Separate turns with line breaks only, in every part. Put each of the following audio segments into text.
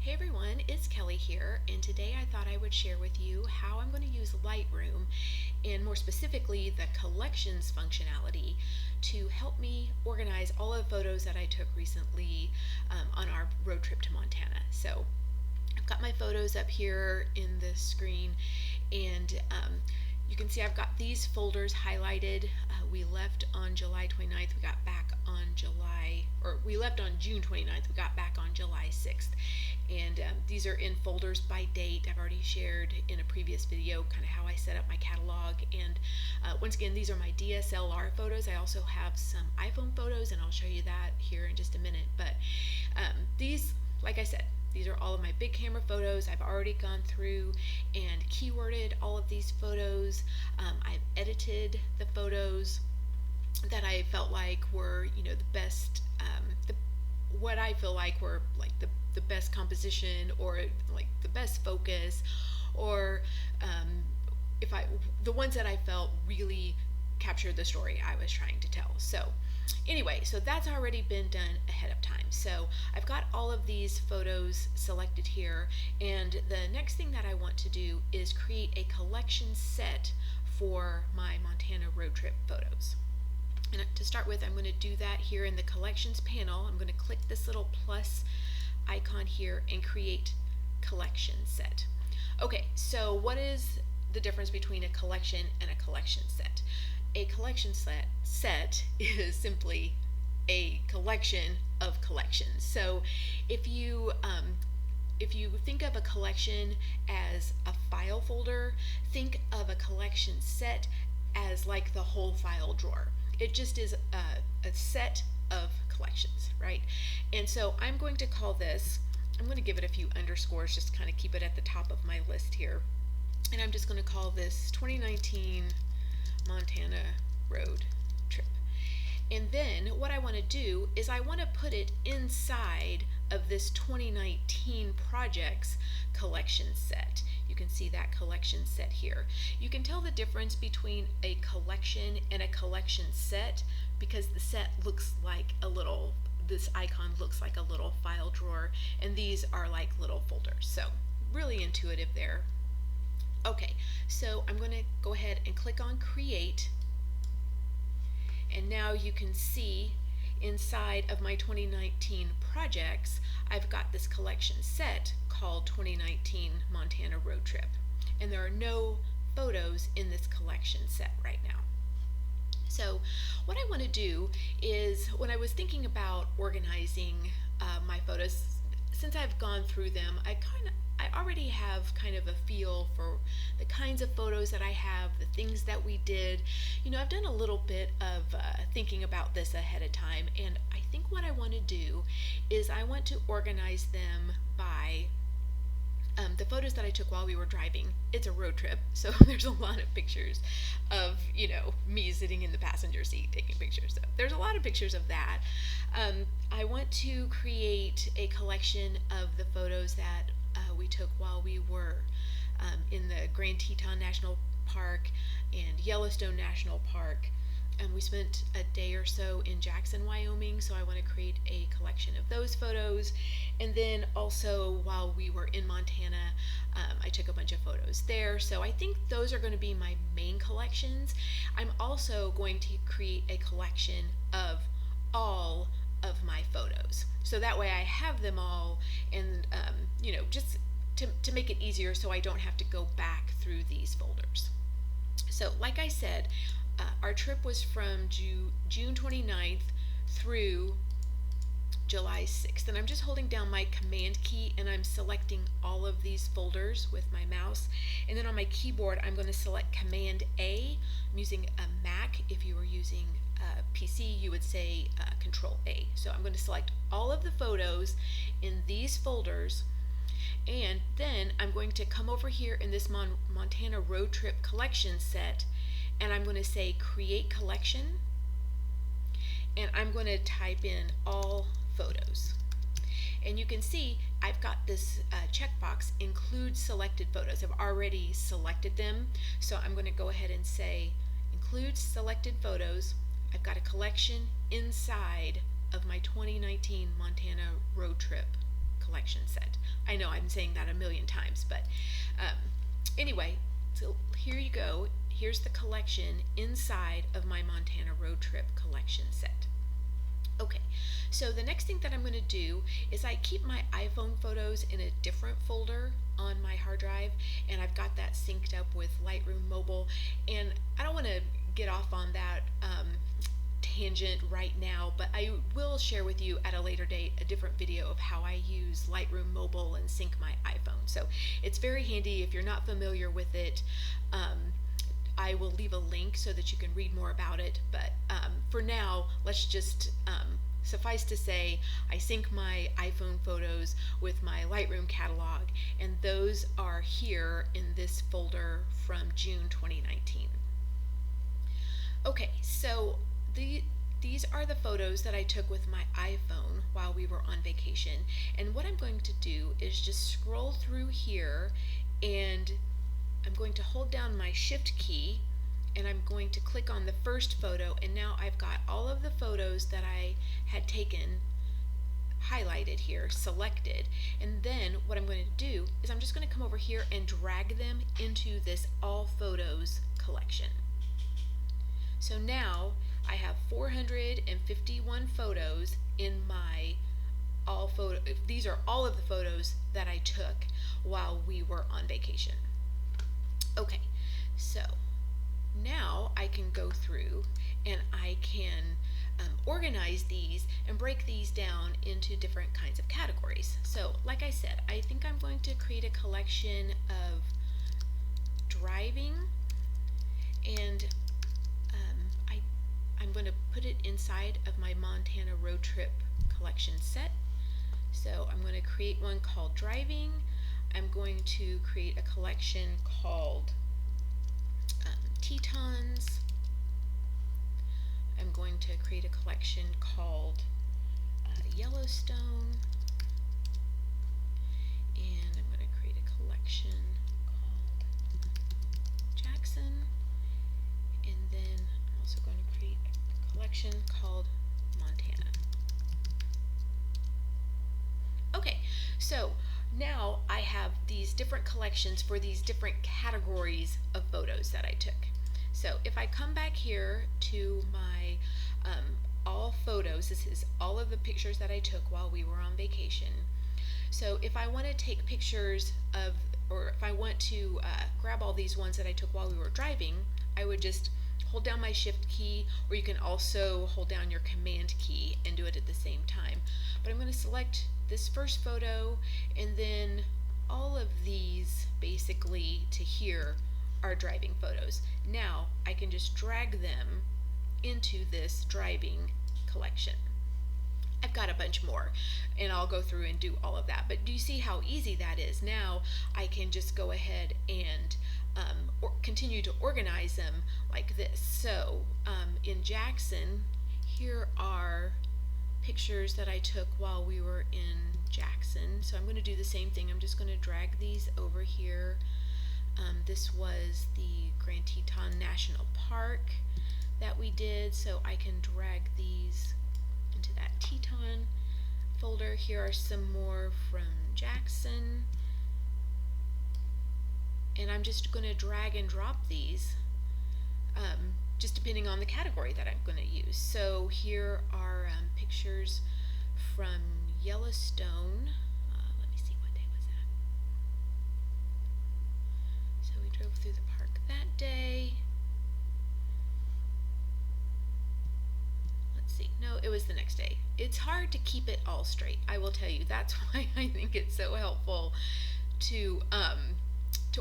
Hey everyone, it's Kelly here, and today I thought I would share with you how I'm going to use Lightroom, and more specifically the collections functionality, to help me organize all of the photos that I took recently on our road trip to Montana. So I've got my photos up here in the screen, and you can see I've got these folders highlighted. We left on July 29th. We got back on we left on June 29th. We got back on July 6th. And these are in folders by date. I've already shared in a previous video kind of how I set up my catalog. And once again, these are my DSLR photos. I also have some iPhone photos, and I'll show you that here in just a minute. But these, like I said, these are all of my big camera photos. I've already gone through and keyworded all of these photos. I've edited the photos that I felt like were, the best, what I feel like were like the best composition, or like the best focus, or the ones that I felt really captured the story I was trying to tell. So anyway, so that's already been done ahead of time. So I've got all of these photos selected here, and the next thing that I want to do is create a collection set for my Montana road trip photos. And to start with, I'm going to do that here in the collections panel. I'm going to click this little plus icon here and create collection set. Okay, so what is the difference between a collection and a collection set? A collection set is simply a collection of collections. So if you think of a collection as a file folder, think of a collection set as like the whole file drawer. It just is a set of collections, right? And so I'm going to call this, I'm going to give it a few underscores just to kind of keep it at the top of my list here. And I'm just going to call this 2019 Montana road trip. And then what I want to do is I want to put it inside of this 2019 projects collection set. You can see that collection set here. You can tell the difference between a collection and a collection set because the set looks like this icon looks like a little file drawer, and these are like little folders. So really intuitive there. Okay, so I'm going to go ahead and click on create, and now you can see inside of my 2019 projects I've got this collection set called 2019 Montana road trip, and there are no photos in this collection set right now. So what I want to do is, when I was thinking about organizing my photos, since I've gone through them, I already have kind of a feel for the kinds of photos that I have, the things that we did. I've done a little bit of thinking about this ahead of time, and I think what I want to do is I want to organize them by the photos that I took while we were driving. It's a road trip, so there's a lot of pictures of, me sitting in the passenger seat taking pictures. So there's a lot of pictures of that. I want to create a collection of the photos that we took while we were in the Grand Teton National Park and Yellowstone National Park. And we spent a day or so in Jackson, Wyoming, so I want to create a collection of those photos. And then also while we were in Montana, I took a bunch of photos there. So I think those are going to be my main collections. I'm also going to create a collection of all of my photos, so that way I have them all, and just to make it easier so I don't have to go back through these folders. So like I said, our trip was from June 29th through July 6th, and I'm just holding down my command key and I'm selecting all of these folders with my mouse, and then on my keyboard I'm going to select Command A. I'm using a Mac. If you were using a PC, you would say Control A. So I'm going to select all of the photos in these folders, and then I'm going to come over here in this Montana road trip collection set, and I'm going to say create collection, and I'm going to type in all photos. And you can see I've got this checkbox, include selected photos. I've already selected them, so I'm going to go ahead and say include selected photos. I've got a collection inside of my 2019 Montana road trip collection set. I know I'm saying that a million times, but anyway, so here you go. Here's the collection inside of my Montana road trip collection set. Okay, so the next thing that I'm going to do is I keep my iPhone photos in a different folder on my hard drive, and I've got that synced up with Lightroom Mobile, and I don't want to get off on that tangent right now, but I will share with you at a later date a different video of how I use Lightroom Mobile and sync my iPhone. So it's very handy if you're not familiar with it. I will leave a link so that you can read more about it, but for now, let's just suffice to say I sync my iPhone photos with my Lightroom catalog, and those are here in this folder from June 2019. Okay, so these are the photos that I took with my iPhone while we were on vacation, and what I'm going to do is just scroll through here, and I'm going to hold down my shift key, and I'm going to click on the first photo, and now I've got all of the photos that I had taken highlighted here, selected, and then what I'm going to do is I'm just going to come over here and drag them into this all photos collection. So now I have 451 photos in my all photo. These are all of the photos that I took while we were on vacation. Okay, so now I can go through and I can organize these and break these down into different kinds of categories. So like I said, I think I'm going to create a collection of driving, and I'm going to put it inside of my Montana road trip collection set. So I'm going to create one called driving. I'm going to create a collection called Tetons. I'm going to create a collection called Yellowstone, and I'm going to create a collection called Jackson, and then I'm also going to create a collection called Montana. Okay, so now I have these different collections for these different categories of photos that I took. So if I come back here to my all photos, this is all of the pictures that I took while we were on vacation. So if I want to take pictures of, or if I want to grab all these ones that I took while we were driving, I would just hold down my shift key, or you can also hold down your command key and do it at the same time. But I'm going to select this first photo, and then all of these basically to here are driving photos. Now I can just drag them into this driving collection. I've got a bunch more, and I'll go through and do all of that, but do you see how easy that is? Now I can just go ahead and continue to organize them like this. So in Jackson, here are pictures that I took while we were in Jackson. So I'm going to do the same thing. I'm just going to drag these over here. This was the Grand Teton National Park that we did, so I can drag these into that Teton folder. Here are some more from Jackson, and I'm just going to drag and drop these just depending on the category that I'm going to use. So here are pictures from Yellowstone. Let me see, what day was that? So we drove through the park that day. Let's see, no, it was the next day. It's hard to keep it all straight, I will tell you. That's why I think it's so helpful to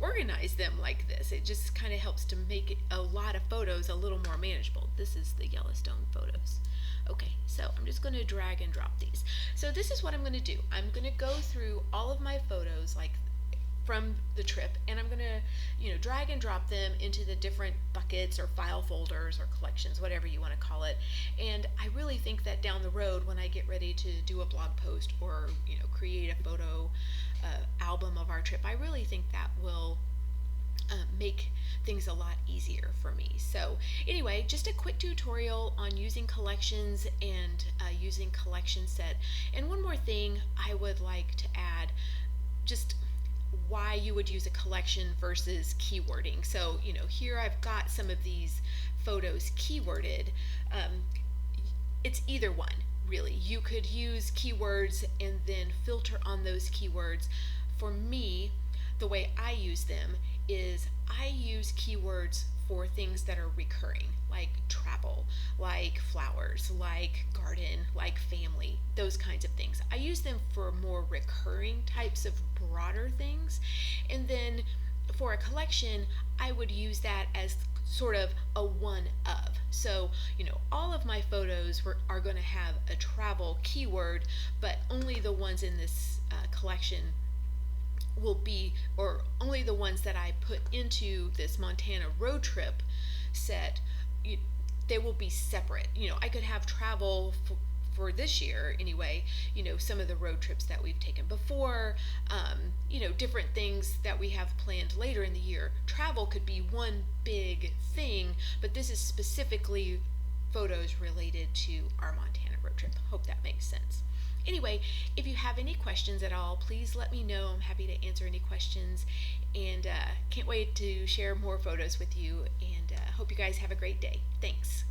organize them like this. It just kind of helps to make a lot of photos a little more manageable. This is the Yellowstone photos. Okay, so I'm just going to drag and drop these. So this is what I'm going to do. I'm going to go through all of my photos like from the trip, and I'm going to, drag and drop them into the different buckets or file folders or collections, whatever you want to call it. And I really think that down the road, when I get ready to do a blog post or create a photo album of our trip, I really think that will make things a lot easier for me. So anyway, just a quick tutorial on using collections and using collection set. And one more thing I would like to add, just why you would use a collection versus keywording. So, here I've got some of these photos keyworded. It's either one, really. You could use keywords and then filter on those keywords. For me, the way I use them is I use keywords for things that are recurring, like travel, like flowers, like garden, like family, those kinds of things. I use them for more recurring types of broader things. And then for a collection, I would use that as sort of a one of. So, all of my photos are going to have a travel keyword, but only the ones in this collection will be, or only the ones that I put into this Montana road trip set, they will be separate. I could have travel for this year anyway, some of the road trips that we've taken before, different things that we have planned later in the year. Travel could be one big thing, but this is specifically photos related to our Montana road trip. Hope that makes sense. Anyway, if you have any questions at all, please let me know. I'm happy to answer any questions, and can't wait to share more photos with you, and hope you guys have a great day. Thanks.